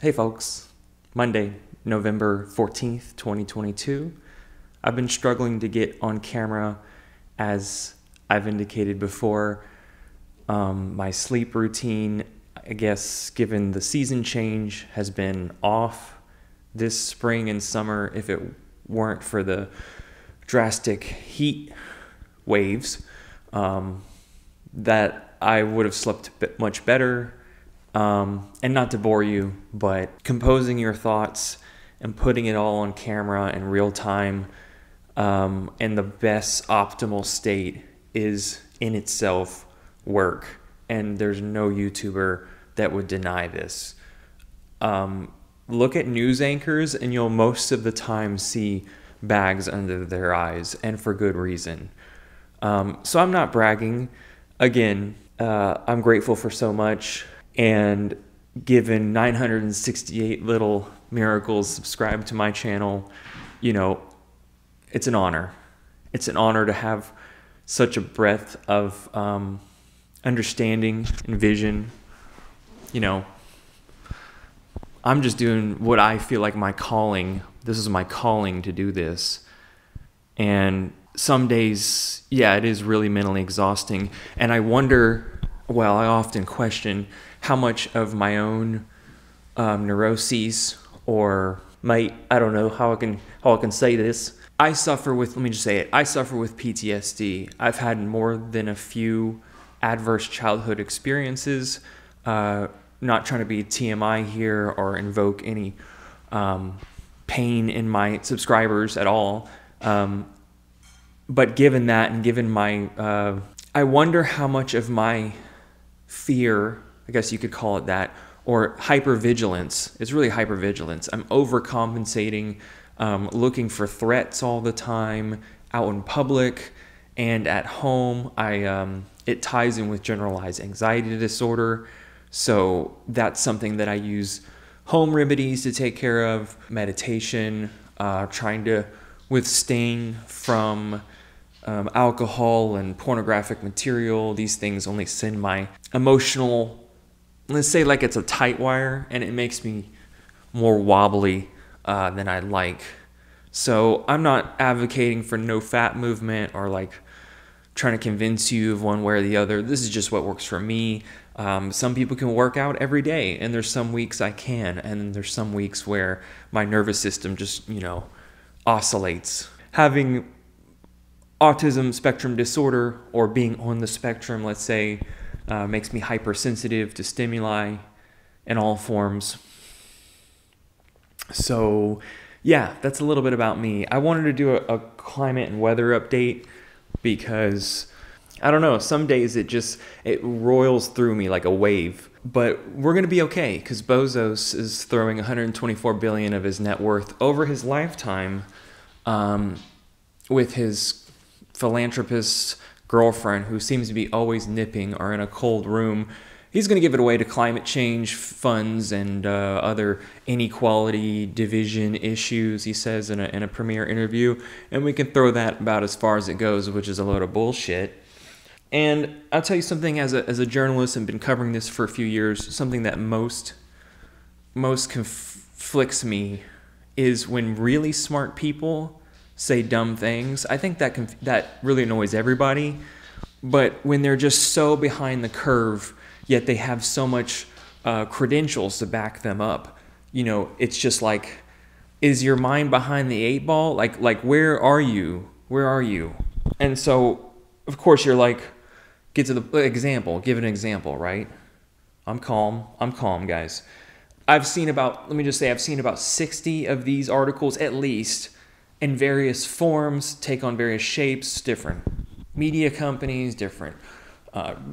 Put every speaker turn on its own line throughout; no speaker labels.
Hey folks, Monday, November 14th, 2022. I've been struggling to get on camera as I've indicated before. My sleep routine, I guess, given the season change, has been off this spring and summer. If it weren't for the drastic heat waves, that I would have slept much better. And not to bore you, but composing your thoughts and putting it all on camera in real time, in the best optimal state is in itself work. And there's no YouTuber that would deny this. Look at news anchors and you'll most of the time see bags under their eyes, and for good reason. So I'm not bragging. Again, I'm grateful for so much. And given 968 little miracles subscribed to my channel, it's an honor. It's an honor to have such a breadth of understanding and vision. I'm just doing what I feel like my calling. This is my calling to do this. And some days, it is really mentally exhausting. And I often question how much of my own neuroses, or I don't know how I can say this. I suffer with PTSD. I've had more than a few adverse childhood experiences. Not trying to be TMI here or invoke any pain in my subscribers at all. But given that, and given my, I wonder how much of my fear, I guess you could call it that, or hypervigilance. It's really hypervigilance. I'm overcompensating, looking for threats all the time, out in public and at home. It ties in with generalized anxiety disorder. So that's something that I use home remedies to take care of, meditation, trying to abstain from alcohol and pornographic material. These things only send my emotional, let's say, like it's a tight wire, and it makes me more wobbly than I like. So I'm not advocating for no fat movement or like trying to convince you of one way or the other. This is just what works for me. Some people can work out every day, and there's some weeks I can, and there's some weeks where my nervous system just, oscillates. Having autism spectrum disorder, or being on the spectrum, let's say, makes me hypersensitive to stimuli in all forms. So that's a little bit about me. I wanted to do a climate and weather update because, I don't know, some days it roils through me like a wave. But we're going to be okay because Bezos is throwing 124 billion of his net worth over his lifetime with his philanthropist girlfriend, who seems to be always nipping or in a cold room. He's going to give it away to climate change funds and other inequality division issues, he says in a premiere interview. And we can throw that about as far as it goes, which is a load of bullshit. And I'll tell you something, as a journalist and been covering this for a few years, something that most conflicts me is when really smart people say dumb things. I think that really annoys everybody. But when they're just so behind the curve, yet they have so much credentials to back them up, it's just like, is your mind behind the eight ball? Like where are you? Where are you? And so, of course, you're like, give an example, right? I'm calm, guys. I've seen about 60 of these articles at least, in various forms, take on various shapes, different media companies, different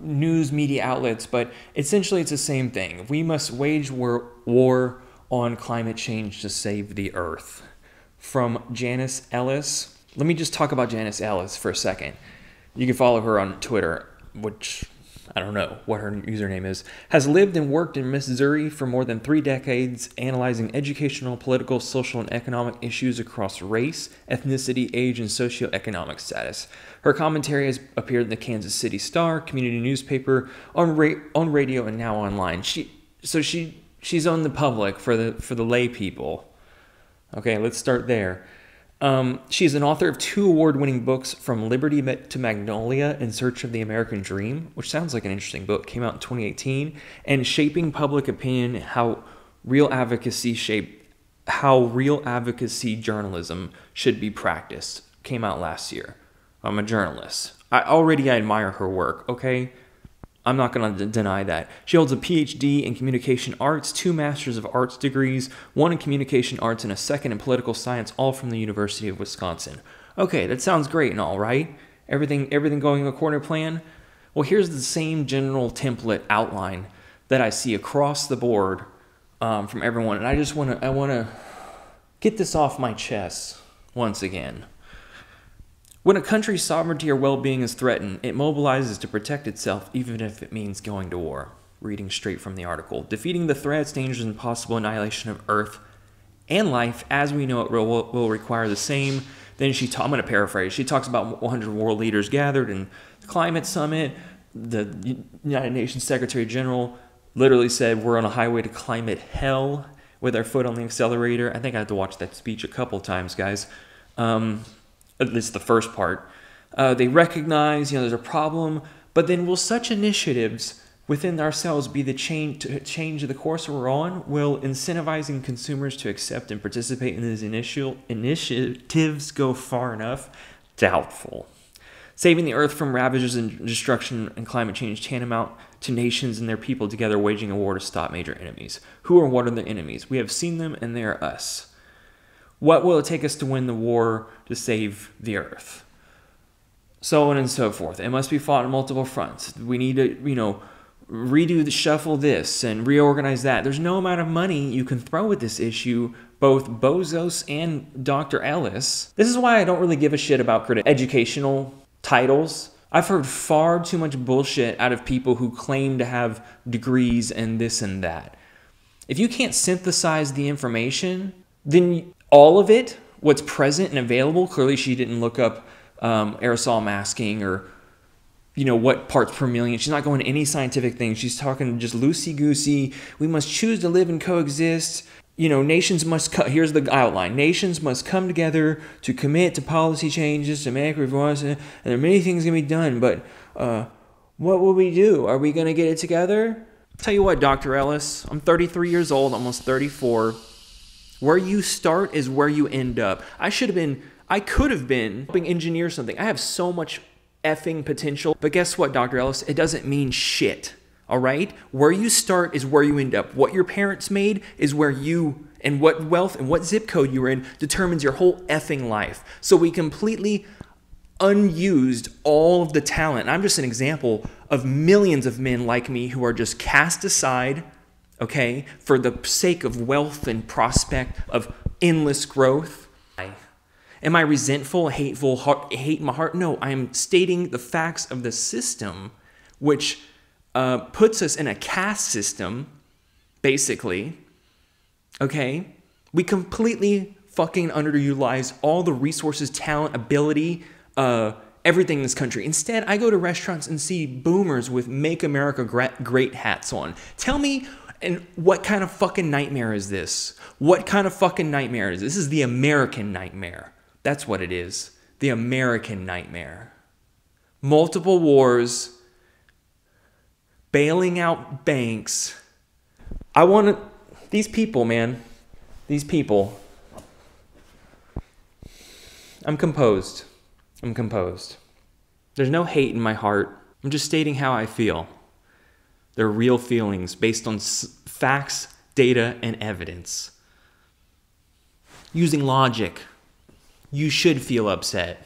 news media outlets, but essentially it's the same thing. We must wage war on climate change to save the earth. From Janice Ellis. Let me just talk about Janice Ellis for a second. You can follow her on Twitter, which I don't know what her username is, has lived and worked in Missouri for more than 3 decades, analyzing educational, political, social, and economic issues across race, ethnicity, age, and socioeconomic status. Her commentary has appeared in the Kansas City Star, community newspaper, on radio, and now online. She She's on the public for the lay people. Okay, let's start there. She's an author of 2 award-winning books, From Liberty to Magnolia, In Search of the American Dream, which sounds like an interesting book, came out in 2018, and Shaping Public Opinion, How Real Advocacy Journalism Should Be Practiced, came out last year. I'm a journalist. I admire her work, okay? I'm not going to deny that. She holds a PhD in communication arts, 2 Masters of Arts degrees, 1 in communication arts, and a 2nd in political science, all from the University of Wisconsin. Okay, that sounds great and all, right? Everything going according to plan? Well, here's the same general template outline that I see across the board from everyone, and I want to get this off my chest once again. When a country's sovereignty or well-being is threatened, it mobilizes to protect itself, even if it means going to war. Reading straight from the article. Defeating the threats, dangers, and possible annihilation of Earth and life as we know it will require the same. Then I'm going to paraphrase. She talks about 100 world leaders gathered in the climate summit. The United Nations Secretary General literally said we're on a highway to climate hell with our foot on the accelerator. I think I had to watch that speech a couple times, guys. At least the first part. They recognize, there's a problem, but then will such initiatives within ourselves be the change the course we're on? Will incentivizing consumers to accept and participate in these initiatives go far enough? Doubtful. Saving the earth from ravages and destruction and climate change tantamount to nations and their people together waging a war to stop major enemies. Who or what are the enemies? We have seen them and they are us. What will it take us to win the war to save the earth? So on and so forth. It must be fought on multiple fronts. We need to, shuffle this and reorganize that. There's no amount of money you can throw at this issue, both Bezos and Dr. Ellis. This is why I don't really give a shit about educational titles. I've heard far too much bullshit out of people who claim to have degrees and this and that. If you can't synthesize the information, then all of it, what's present and available, clearly she didn't look up aerosol masking or, what parts per million. She's not going to any scientific thing. She's talking just loosey-goosey. We must choose to live and coexist. Nations must, here's the outline. Nations must come together to commit to policy changes, to make reforms, and there are many things going to be done, but what will we do? Are we going to get it together? Tell you what, Dr. Ellis, I'm 33 years old, almost 34. Where you start is where you end up. I could have been helping engineer something. I have so much effing potential. But guess what, Dr. Ellis? It doesn't mean shit. All right? Where you start is where you end up. What your parents made is where you, and what wealth and what zip code you were in determines your whole effing life. So we completely unused all of the talent. I'm just an example of millions of men like me who are just cast aside, okay, for the sake of wealth and prospect of endless growth. Am I resentful, hateful, hate in my heart? No, I am stating the facts of the system, which puts us in a caste system, basically, okay? We completely fucking underutilize all the resources, talent, ability, everything in this country. Instead, I go to restaurants and see boomers with Make America Great hats on. Tell me, and what kind of fucking nightmare is this? What kind of fucking nightmare is this? This is the American nightmare. That's what it is. The American nightmare. Multiple wars, bailing out banks. These people, man, these people. I'm composed. There's no hate in my heart. I'm just stating how I feel. They're real feelings based on facts, data, and evidence. Using logic. You should feel upset.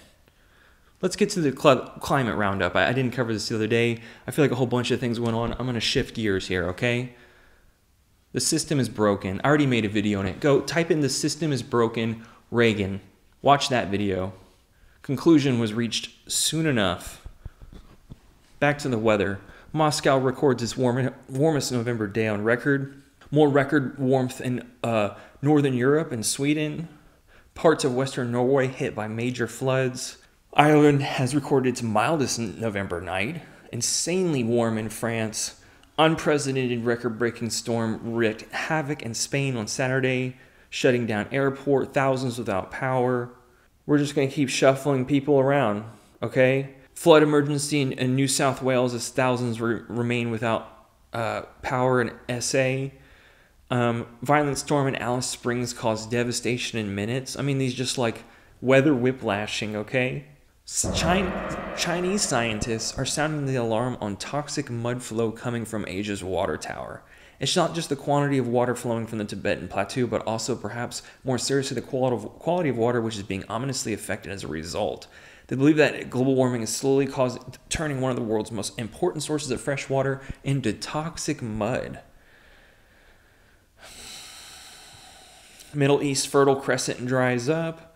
Let's get to the climate roundup. I didn't cover this the other day. I feel like a whole bunch of things went on. I'm going to shift gears here, okay? The system is broken. I already made a video on it. Go type in "the system is broken, Reagan." Watch that video. Conclusion was reached soon enough. Back to the weather. Moscow records its warmest November day on record. More record warmth in northern Europe and Sweden. Parts of western Norway hit by major floods. Ireland has recorded its mildest November night. Insanely warm in France. Unprecedented record-breaking storm wreaked havoc in Spain on Saturday, shutting down airport, thousands without power. We're just going to keep shuffling people around, okay? Flood emergency in New South Wales as thousands remain without power in SA. Violent storm in Alice Springs caused devastation in minutes. I mean, these just like weather whiplashing, okay? Chinese scientists are sounding the alarm on toxic mud flow coming from Asia's water tower. It's not just the quantity of water flowing from the Tibetan Plateau, but also perhaps more seriously the quality of water which is being ominously affected as a result. They believe that global warming is slowly turning one of the world's most important sources of fresh water into toxic mud. Middle East Fertile Crescent dries up.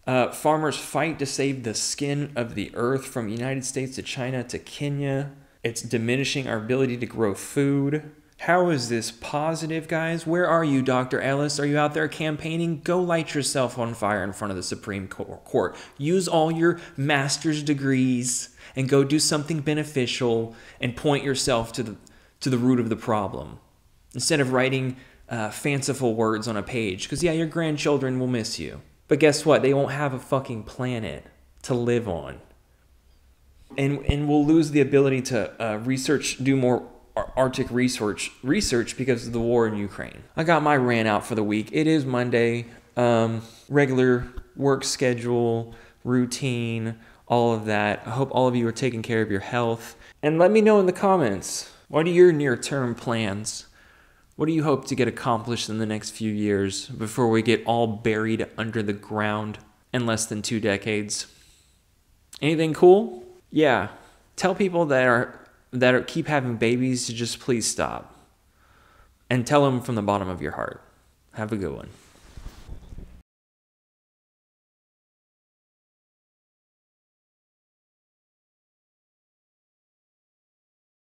Farmers fight to save the skin of the earth from the United States to China to Kenya. It's diminishing our ability to grow food. How is this positive, guys? Where are you, Dr. Ellis? Are you out there campaigning? Go light yourself on fire in front of the Supreme Court. Use all your master's degrees and go do something beneficial and point yourself to the root of the problem. Instead of writing fanciful words on a page. Because, yeah, your grandchildren will miss you. But guess what? They won't have a fucking planet to live on. And we'll lose the ability to do more Arctic research because of the war in Ukraine. I got my rant out for the week. It is Monday. Regular work schedule, routine, all of that. I hope all of you are taking care of your health. And let me know in the comments, what are your near-term plans? What do you hope to get accomplished in the next few years before we get all buried under the ground in less than 2 decades? Anything cool? Yeah. Tell people that keep having babies to just please stop. And tell them from the bottom of your heart. Have a good one.